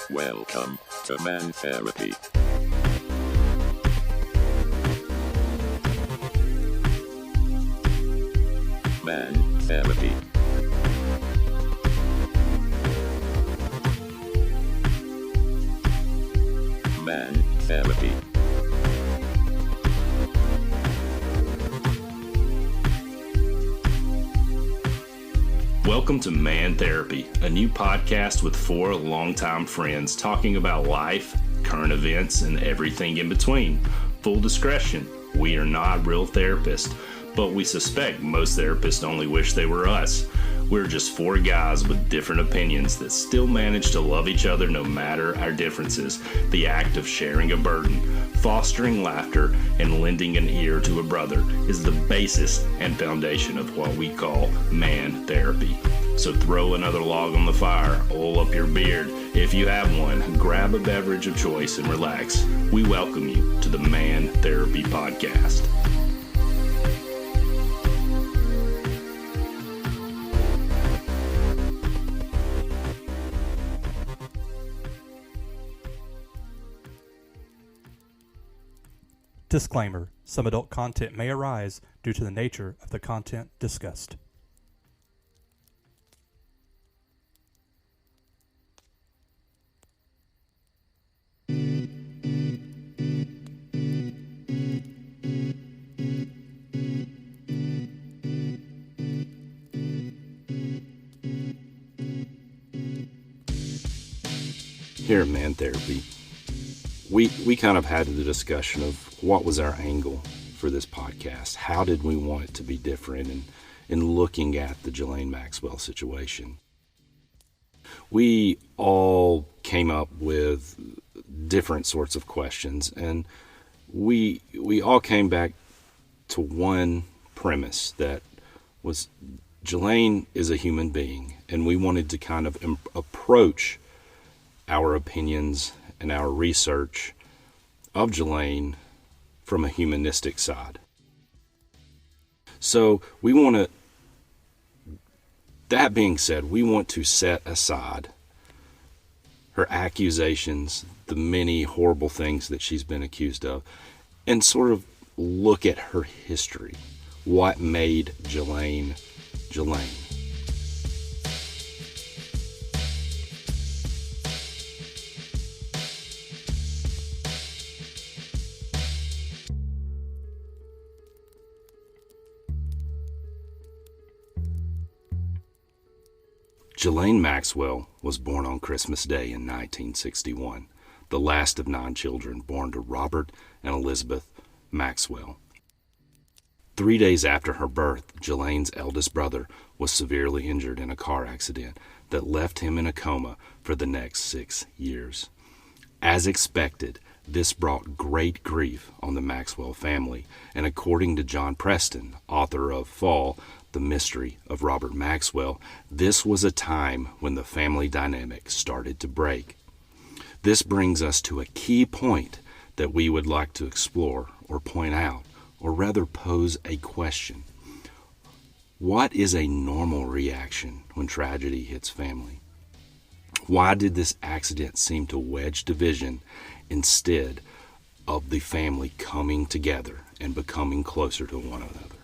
Welcome to Man Therapy. Man Therapy. Man Therapy. Welcome to Man Therapy, a new podcast with four longtime friends talking about life, current events, and everything in between. Full discretion, we are not real therapists, but we suspect most therapists only wish they were us. We're just four guys with different opinions that still manage to love each other no matter our differences. The act of sharing a burden, fostering laughter, and lending an ear to a brother is the basis and foundation of what we call Man Therapy. So throw another log on the fire, oil up your beard. If you have one, grab a beverage of choice and relax. We welcome you to the Man Therapy Podcast. Disclaimer: some adult content may arise due to the nature of the content discussed. Here at Man Therapy, we kind of had the discussion of what was our angle for this podcast. How did we want it to be different in looking at the Ghislaine Maxwell situation? We all came up with different sorts of questions, and we all came back to one premise that was Ghislaine is a human being, and we wanted to kind of approach our opinions and our research of Ghislaine from a humanistic side. So that being said, we want to set aside her accusations, the many horrible things that she's been accused of, and sort of look at her history. What made Ghislaine Ghislaine? Ghislaine Maxwell was born on Christmas Day in 1961, the last of 9 children born to Robert and Elizabeth Maxwell. 3 days after her birth, Ghislaine's eldest brother was severely injured in a car accident that left him in a coma for the next 6 years. As expected, this brought great grief on the Maxwell family, and according to John Preston, author of Fall, The Mystery of Robert Maxwell, this was a time when the family dynamic started to break. This brings us to a key point that we would like to explore or point out, or rather pose a question. What is a normal reaction when tragedy hits family? Why did this accident seem to wedge division instead of the family coming together and becoming closer to one another?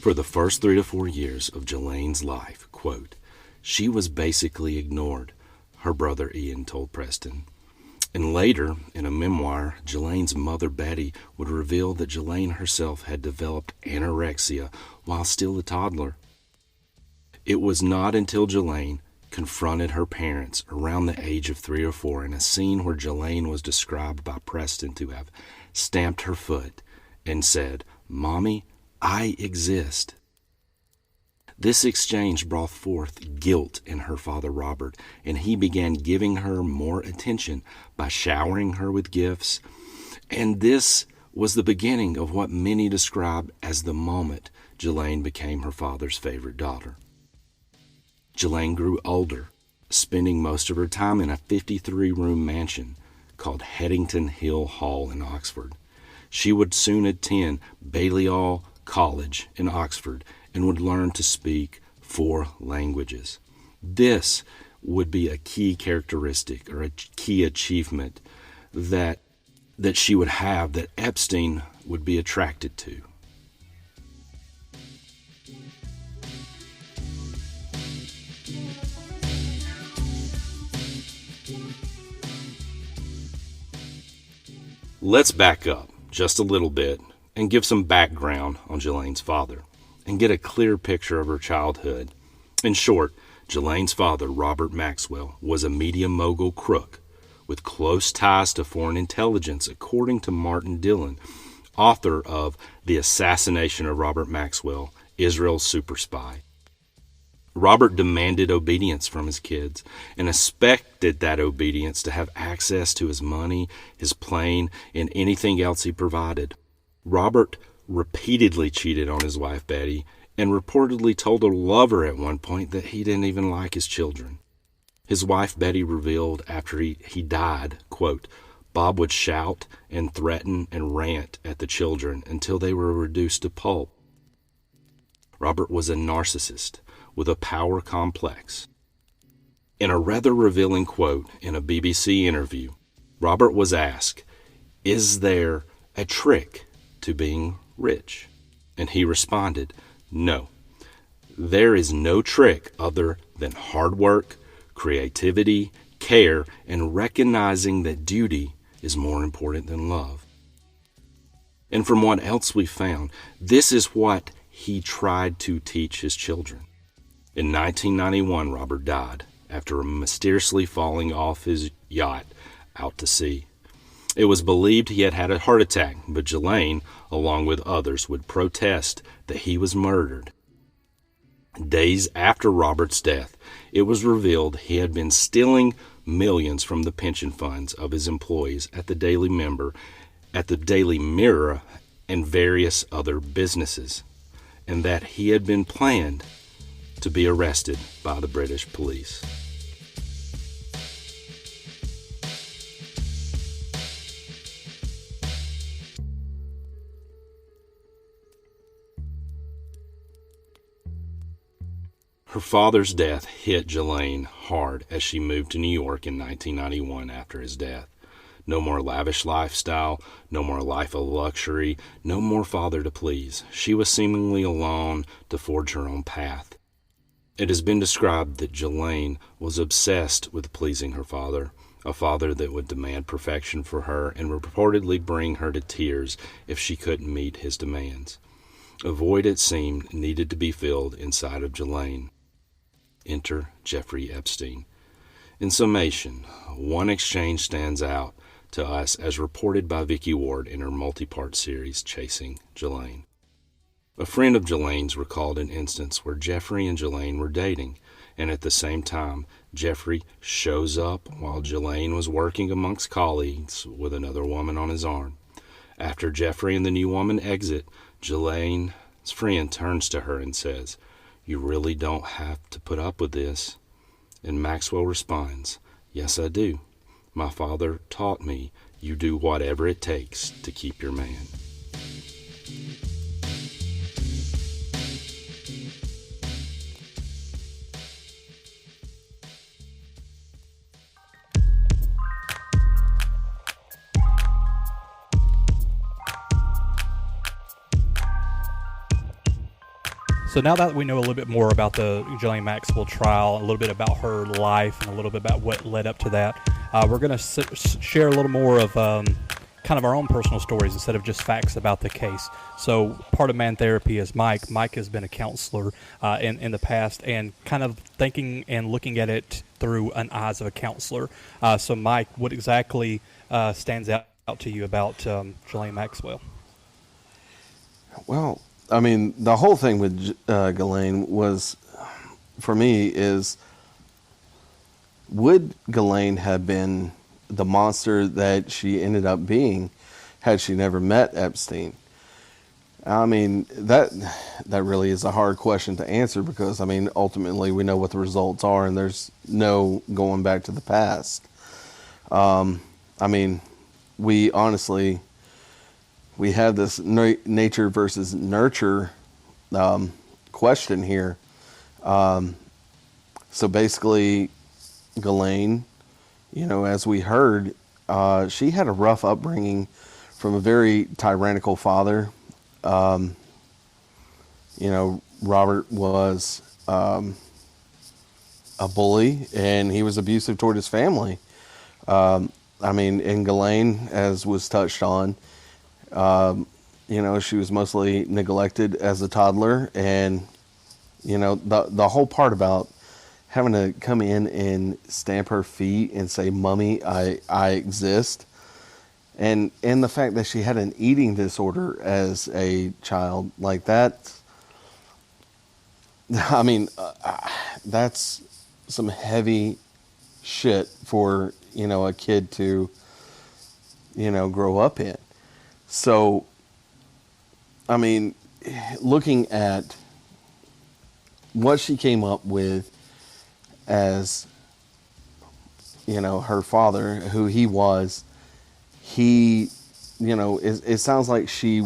For the first 3 to 4 years of Ghislaine's life, quote, she was basically ignored, her brother Ian told Preston. And later, in a memoir, Ghislaine's mother Betty would reveal that Ghislaine herself had developed anorexia while still a toddler. It was not until Ghislaine confronted her parents around the age of 3 or 4 in a scene where Ghislaine was described by Preston to have stamped her foot and said, "Mommy, I exist." This exchange brought forth guilt in her father Robert, and he began giving her more attention by showering her with gifts. And this was the beginning of what many describe as the moment Ghislaine became her father's favorite daughter. Ghislaine grew older, spending most of her time in a 53-room mansion called Headington Hill Hall in Oxford. She would soon attend Balliol College in Oxford and would learn to speak 4 languages. This would be a key characteristic or a key achievement that she would have, that Epstein would be attracted to. Let's back up just a little bit and give some background on Ghislaine's father and get a clear picture of her childhood. In short, Ghislaine's father, Robert Maxwell, was a media mogul crook with close ties to foreign intelligence, according to Martin Dillon, author of The Assassination of Robert Maxwell, Israel's Super Spy. Robert demanded obedience from his kids and expected that obedience to have access to his money, his plane, and anything else he provided. Robert repeatedly cheated on his wife Betty and reportedly told a lover at one point that he didn't even like his children. His wife Betty revealed after he died, quote, Bob would shout and threaten and rant at the children until they were reduced to pulp. Robert was a narcissist with a power complex. In a rather revealing quote in a BBC interview, Robert was asked, "Is there a trick to being rich?" And he responded, "No. There is no trick other than hard work, creativity, care, and recognizing that duty is more important than love." And from what else we found, this is what he tried to teach his children. In 1991, Robert died after mysteriously falling off his yacht out to sea. It was believed he had had a heart attack, but Ghislaine, along with others, would protest that he was murdered. Days after Robert's death, it was revealed he had been stealing millions from the pension funds of his employees at the Daily Mirror, and various other businesses, and that he had been planned to be arrested by the British police. Her father's death hit Ghislaine hard as she moved to New York in 1991 after his death. No more lavish lifestyle, no more life of luxury, no more father to please. She was seemingly alone to forge her own path. It has been described that Ghislaine was obsessed with pleasing her father, a father that would demand perfection for her and reportedly bring her to tears if she couldn't meet his demands. A void, it seemed, needed to be filled inside of Ghislaine. Enter Jeffrey Epstein. In summation, one exchange stands out to us as reported by Vicky Ward in her multi-part series, Chasing Ghislaine. A friend of Ghislaine's recalled an instance where Jeffrey and Ghislaine were dating, and at the same time, Jeffrey shows up while Ghislaine was working amongst colleagues with another woman on his arm. After Jeffrey and the new woman exit, Ghislaine's friend turns to her and says, "You really don't have to put up with this." And Maxwell responds, "Yes, I do. My father taught me you do whatever it takes to keep your man." So now that we know a little bit more about the Ghislaine Maxwell trial, a little bit about her life, and a little bit about what led up to that, we're going to share a little more of kind of our own personal stories instead of just facts about the case. So part of Man Therapy is Mike. Mike has been a counselor in the past and kind of thinking and looking at it through an eyes of a counselor. So Mike, what exactly stands out to you about Ghislaine Maxwell? Well, I mean, the whole thing with Ghislaine was, for me, is would Ghislaine have been the monster that she ended up being had she never met Epstein? I mean, that really is a hard question to answer because, I mean, ultimately we know what the results are and there's no going back to the past. I mean, we honestly we have this nature versus nurture question here. So basically, Ghislaine, as we heard, she had a rough upbringing from a very tyrannical father. Robert was a bully, and he was abusive toward his family. And Ghislaine, as was touched on, she was mostly neglected as a toddler, and the whole part about having to come in and stamp her feet and say, "Mommy, I exist," and the fact that she had an eating disorder as a child, like that. That's some heavy shit for a kid to grow up in. So, looking at what she came up with as, her father, who he was, it sounds like she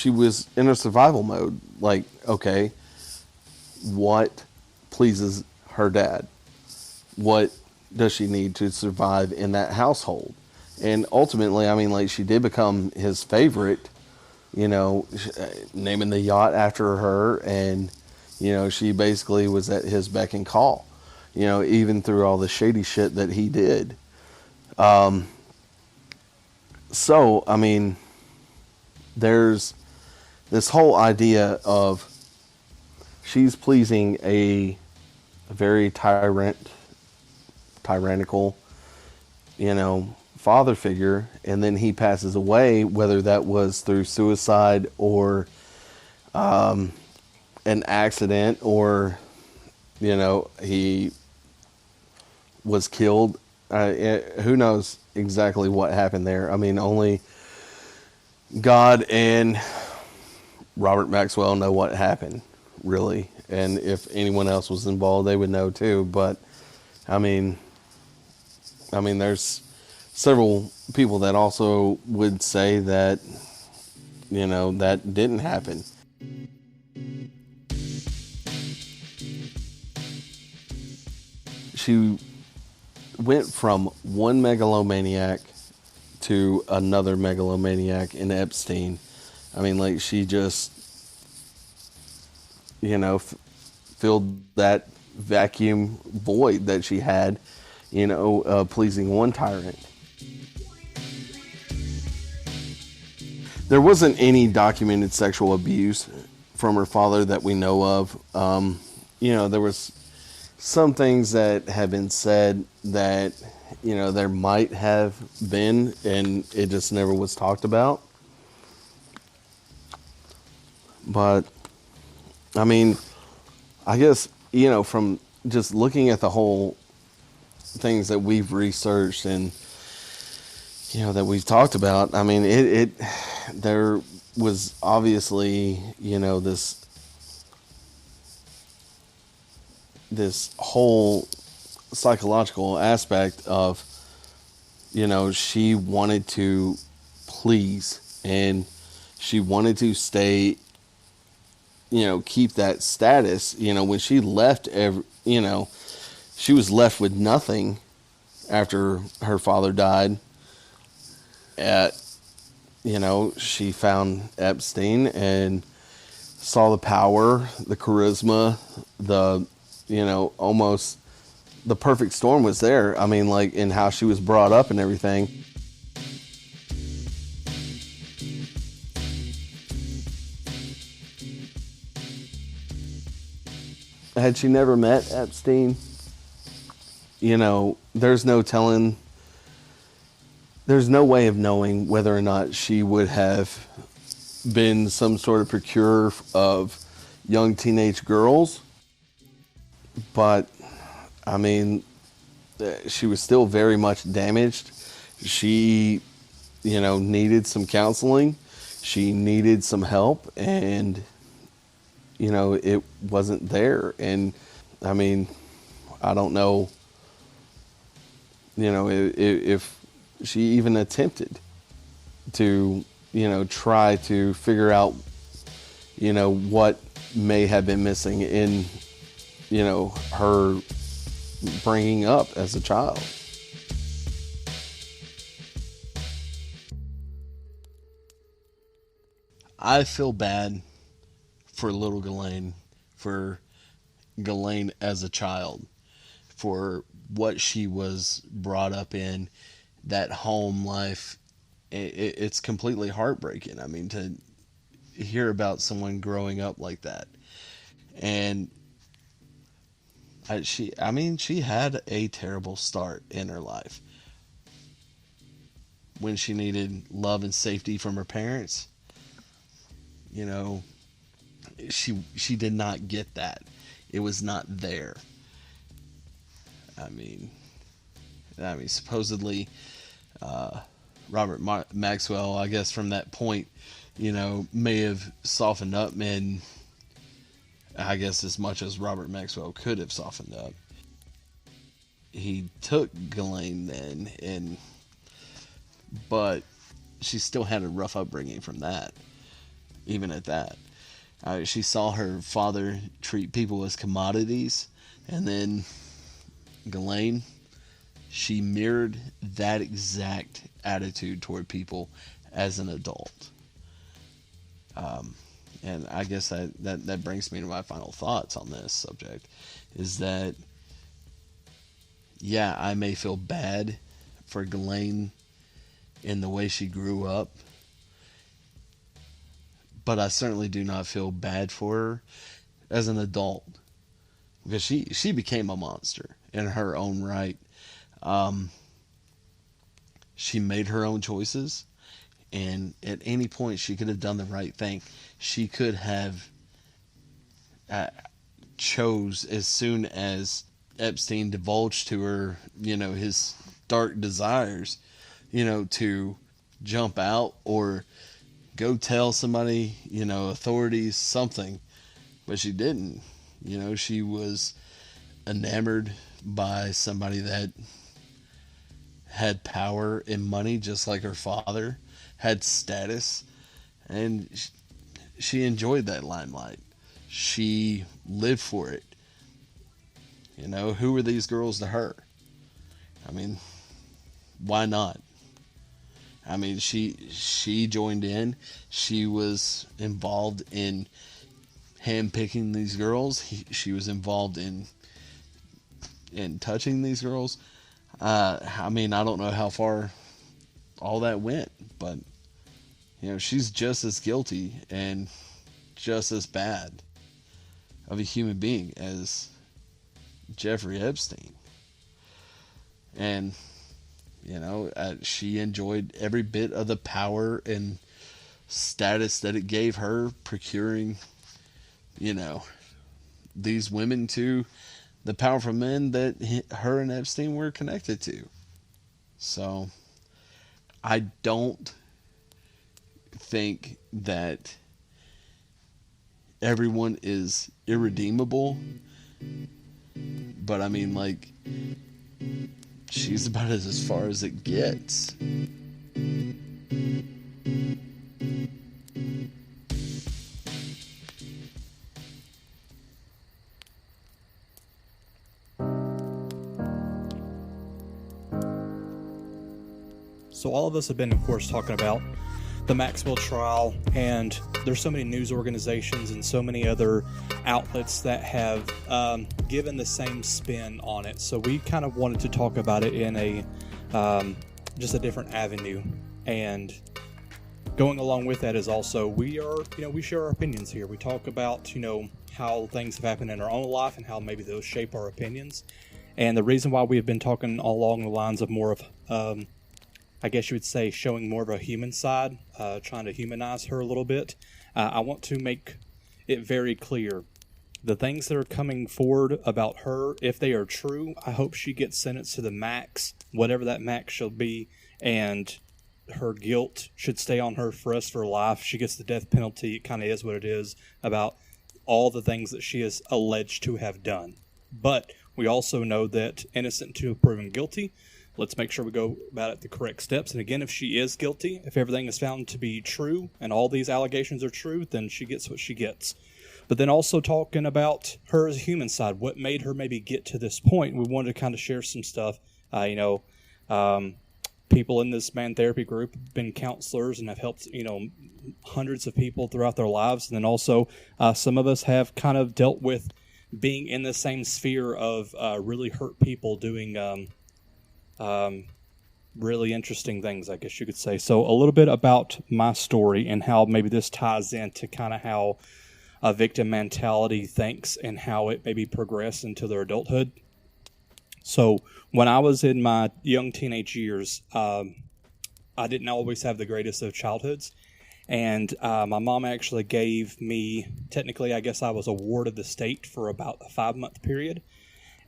was in a survival mode. Like, okay, what pleases her dad? What does she need to survive in that household? And ultimately, she did become his favorite, naming the yacht after her, and, she basically was at his beck and call, even through all the shady shit that he did. There's this whole idea of she's pleasing a very tyrannical, father figure, and then he passes away, whether that was through suicide or an accident, or he was killed. Who knows exactly what happened there? Only God and Robert Maxwell know what happened, really. And if anyone else was involved, they would know too. But there's several people that also would say that, that didn't happen. She went from one megalomaniac to another megalomaniac in Epstein. She just, filled that vacuum void that she had, pleasing one tyrant. There wasn't any documented sexual abuse from her father that we know of. There was some things that have been said that, there might have been, and it just never was talked about. But, I guess, from just looking at the whole things that we've researched and, that we've talked about, there was obviously, this whole psychological aspect of, she wanted to please, and she wanted to stay, keep that status. When she left, she was left with nothing after her father died. She found Epstein and saw the power, the charisma, almost the perfect storm was there. In how she was brought up and everything. Had she never met Epstein, there's no telling, there's no way of knowing whether or not she would have been some sort of procurer of young teenage girls. But, she was still very much damaged. She, needed some counseling. She needed some help, and, it wasn't there. And, I don't know, if she even attempted, to, try to figure out, what may have been missing in, her bringing up as a child. I feel bad for little Ghislaine, for Ghislaine as a child, for what she was brought up in, that home life. It's completely heartbreaking. I mean, to hear about someone growing up like that. And she had a terrible start in her life. When she needed love and safety from her parents, she did not get that. It was not there. I mean, supposedly, Robert Maxwell, I guess from that point, may have softened up, and I guess as much as Robert Maxwell could have softened up. He took Ghislaine then, but she still had a rough upbringing from that, even at that. She saw her father treat people as commodities, and then Ghislaine, she mirrored that exact attitude toward people as an adult. And I guess that brings me to my final thoughts on this subject, is that, yeah, I may feel bad for Ghislaine in the way she grew up, but I certainly do not feel bad for her as an adult, because she became a monster in her own right. She made her own choices, and at any point she could have done the right thing. She could have chose, as soon as Epstein divulged to her, his dark desires, to jump out or go tell somebody, authorities, something. But she didn't. She was enamored by somebody that had power and money, just like her father, had status, and she enjoyed that limelight. She lived for it. Who were these girls to her? I mean, why not? I mean, she joined in. She was involved in handpicking these girls. She was involved in touching these girls. I mean, I don't know how far all that went, but she's just as guilty and just as bad of a human being as Jeffrey Epstein. And she enjoyed every bit of the power and status that it gave her, procuring these women to the powerful men that her and Epstein were connected to. So I don't think that everyone is irredeemable, but I mean, like, she's about as far as it gets. So all of us have been, of course, talking about the Maxwell trial, and there's so many news organizations and so many other outlets that have given the same spin on it. So we kind of wanted to talk about it in a just a different avenue. And going along with that is also, we share our opinions here. We talk about, how things have happened in our own life and how maybe those shape our opinions. And the reason why we have been talking along the lines of more of, I guess you would say, showing more of a human side, trying to humanize her a little bit. I want to make it very clear. The things that are coming forward about her, if they are true, I hope she gets sentenced to the max, whatever that max shall be, and her guilt should stay on her for the rest of her life. She gets the death penalty. It kind of is what it is about all the things that she is alleged to have done. But we also know that innocent until proven guilty. let's make sure we go about it the correct steps. And again, if she is guilty, if everything is found to be true and all these allegations are true, then she gets what she gets. But then also talking about her as a human side, what made her maybe get to this point. We wanted to kind of share some stuff. People in this man therapy group have been counselors and have helped, hundreds of people throughout their lives. And then also some of us have kind of dealt with being in the same sphere of really hurt people doing really interesting things, I guess you could say. So a little bit about my story and how maybe this ties into kind of how a victim mentality thinks and how it maybe progressed into their adulthood. So when I was in my young teenage years, I didn't always have the greatest of childhoods. And my mom actually gave me, technically, I guess I was a ward of the state for about a 5-month period.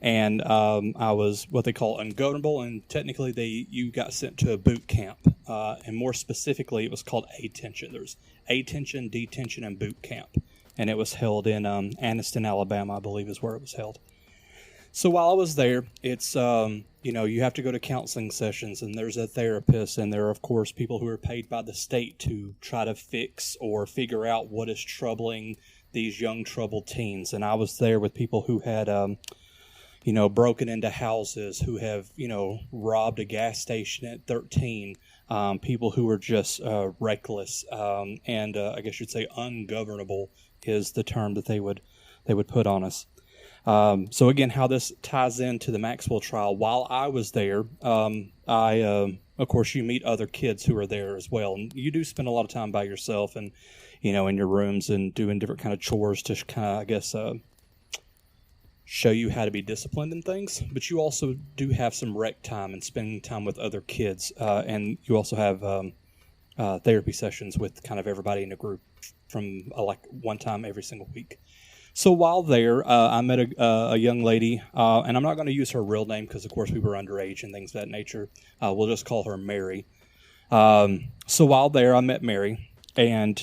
And I was what they call ungovernable, and technically you got sent to a boot camp. And more specifically, it was called A-tension. There's A-tension, detention, and boot camp. And it was held in Anniston, Alabama, I believe is where it was held. So while I was there, it's, you have to go to counseling sessions, and there's a therapist, and there are, of course, people who are paid by the state to try to fix or figure out what is troubling these young troubled teens. And I was there with people who had, broken into houses, who have, robbed a gas station at 13, people who were just reckless, and I guess you'd say ungovernable is the term that they would put on us. So again, how this ties into the Maxwell trial, while I was there, of course, you meet other kids who are there as well. And you do spend a lot of time by yourself and, in your rooms and doing different kind of chores to kind of, I guess, show you how to be disciplined in things. But you also do have some rec time and spending time with other kids. And you also have therapy sessions with kind of everybody in the group from like one time every single week. So while there, I met a young lady, and I'm not going to use her real name because, of course, we were underage and things of that nature. We'll just call her Mary. So while there, I met Mary, and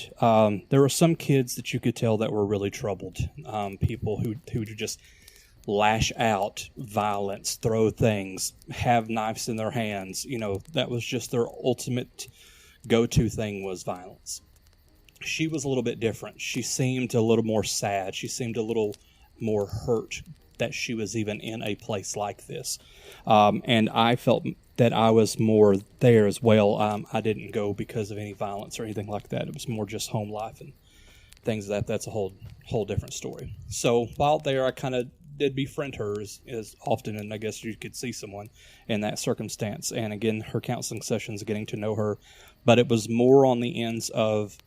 there were some kids that you could tell that were really troubled, people who would just lash out, violence, throw things, have knives in their hands. That was just their ultimate go-to thing was violence. She was a little bit different. She seemed a little more sad. She seemed a little more hurt that she was even in a place like this. And I felt that I was more there as well. I didn't go because of any violence or anything like that. It was more just home life and things that's a whole different story. So while there, I kind of did befriend her as often, and I guess you could see someone in that circumstance. And again, her counseling sessions, getting to know her. But it was more on the ends of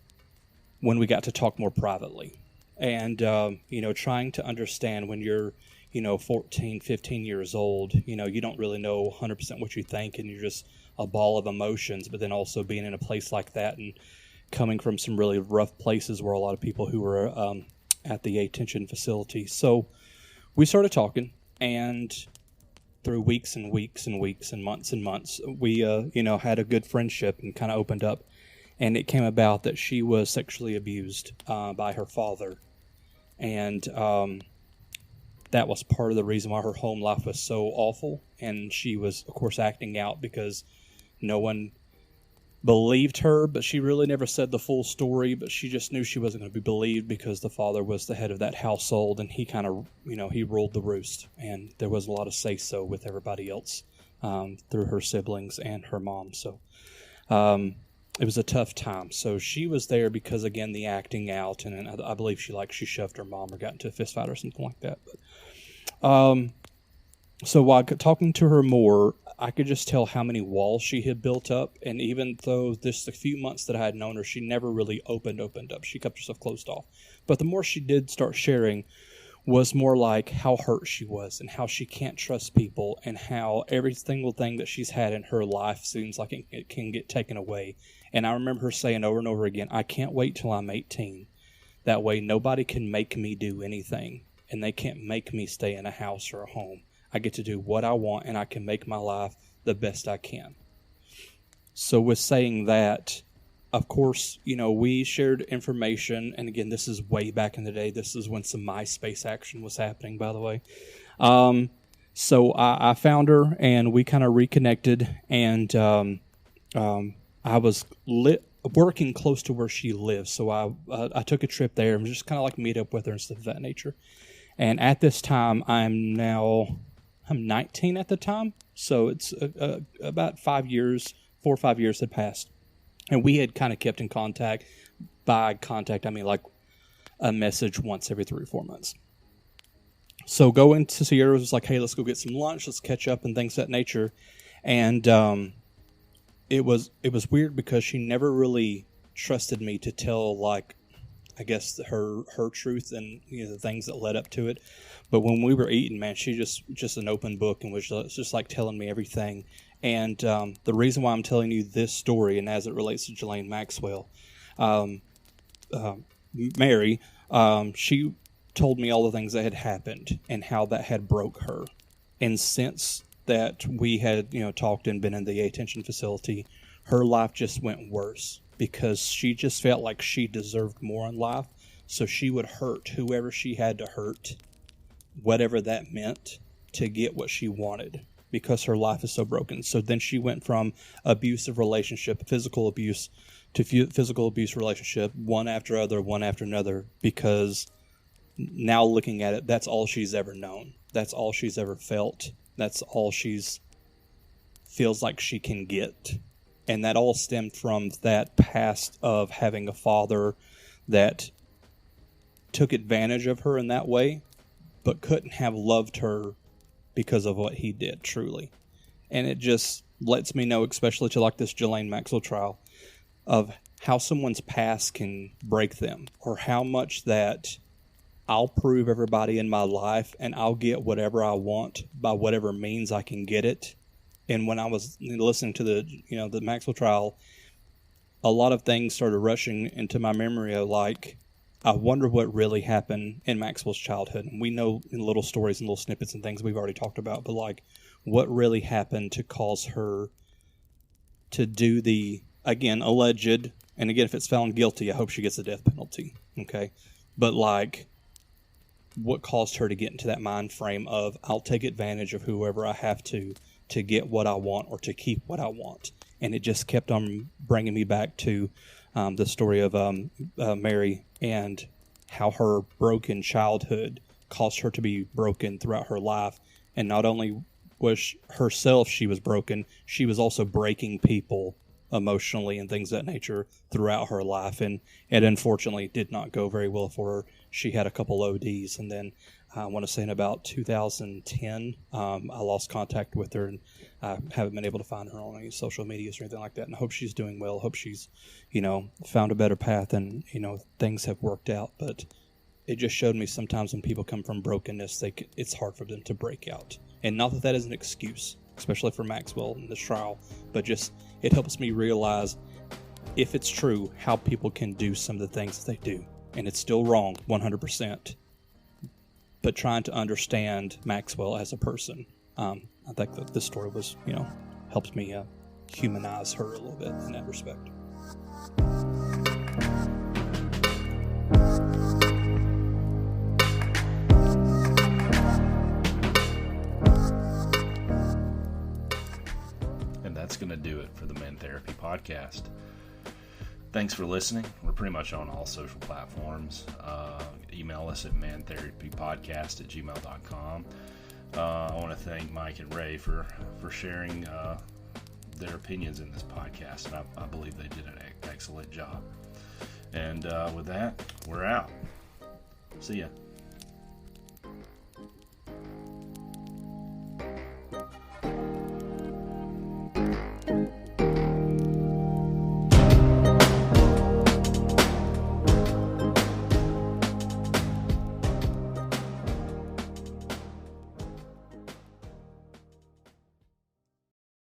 when we got to talk more privately and, trying to understand when you're, 14, 15 years old, you don't really know 100% what you think and you're just a ball of emotions, but then also being in a place like that and coming from some really rough places where a lot of people who were at the A-tension facility. So we started talking, and through weeks and weeks and weeks and months, we, had a good friendship and kind of opened up. And it came about that she was sexually abused by her father. And that was part of the reason why her home life was so awful. And she was, of course, acting out because no one believed her. But she really never said the full story. But she just knew she wasn't going to be believed because the father was the head of that household. And he kind of, he ruled the roost. And there was a lot of say-so with everybody else through her siblings and her mom. So it was a tough time. So she was there because, again, the acting out, and I believe she shoved her mom or got into a fist fight or something like that. But so while talking to her more, I could just tell how many walls she had built up. And even though just a few months that I had known her, she never really opened up. She kept herself closed off. But the more she did start sharing was more like how hurt she was and how she can't trust people and how every single thing that she's had in her life seems like it can get taken away. And I remember her saying over and over again, I can't wait till I'm 18. That way nobody can make me do anything, and they can't make me stay in a house or a home. I get to do what I want, and I can make my life the best I can. So with saying that, of course, we shared information, and again, this is way back in the day. This is when some MySpace action was happening, by the way. So I found her, and we kind of reconnected, and I was working close to where she lives, so I took a trip there and just kind of like meet up with her and stuff of that nature. And at this time, I'm 19 at the time, so it's about 4 or 5 years had passed, and we had kind of kept in contact. By contact, I mean like a message once every 3 or 4 months. So going to see her was like, hey, let's go get some lunch, let's catch up and things of that nature. And it was weird because she never really trusted me to tell, like, I guess her truth and the things that led up to it. But when we were eating, man, she just an open book and was just like telling me everything. And the reason why I'm telling you this story, and as it relates to Ghislaine Maxwell, Mary, she told me all the things that had happened and how that had broke her. And since that we had, talked and been in the attention facility, her life just went worse because she just felt like she deserved more in life. So she would hurt whoever she had to hurt, whatever that meant, to get what she wanted because her life is so broken. So then she went from abusive relationship, physical abuse, to physical abuse relationship, one after another, because now looking at it, that's all she's ever known. That's all she's ever felt. That's all she's feels like she can get. And that all stemmed from that past of having a father that took advantage of her in that way, but couldn't have loved her because of what he did, truly. And it just lets me know, especially to like this Ghislaine Maxwell trial, of how someone's past can break them, or how much that I'll prove everybody in my life and I'll get whatever I want by whatever means I can get it. And when I was listening to the Maxwell trial, a lot of things started rushing into my memory of like, I wonder what really happened in Maxwell's childhood. And we know in little stories and little snippets and things we've already talked about, but like what really happened to cause her to do the, again, alleged, and again, if it's found guilty, I hope she gets the death penalty. Okay. But like, what caused her to get into that mind frame of I'll take advantage of whoever I have to get what I want or to keep what I want. And it just kept on bringing me back to the story of Mary and how her broken childhood caused her to be broken throughout her life. And not only was herself she was broken, she was also breaking people emotionally and things of that nature throughout her life. And it unfortunately did not go very well for her. She had a couple ODs, and then I want to say in about 2010, I lost contact with her, and I haven't been able to find her on any social medias or anything like that. And I hope she's doing well. Hope she's, found a better path, and, things have worked out. But it just showed me sometimes when people come from brokenness, it's hard for them to break out. And not that that is an excuse, especially for Maxwell in this trial, but just it helps me realize, if it's true, how people can do some of the things that they do. And it's still wrong, 100%. But trying to understand Maxwell as a person, I think that this story was, helped me humanize her a little bit in that respect. And that's going to do it for the Men Therapy Podcast. Thanks for listening. We're pretty much on all social platforms. Email us at mantherapypodcast@gmail.com. I want to thank Mike and Ray for sharing their opinions in this podcast, and I believe they did an excellent job. And with that, we're out. See ya.